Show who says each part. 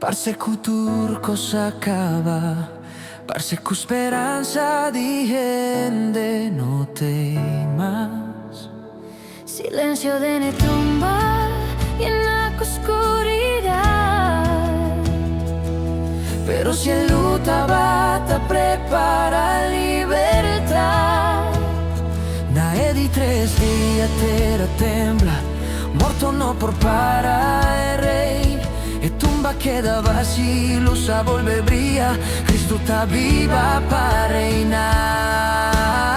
Speaker 1: Persecutur cosa acaba, persecu speranza di gente, no temas.
Speaker 2: Silencio de la tumba y en la oscuridad.
Speaker 1: Pero si el luta bata prepara libertad. Nae di 3 días terra tembla, morto no por para el rey. E tumba queda vacía, luz volve brilla, Cristo está viva para reinar.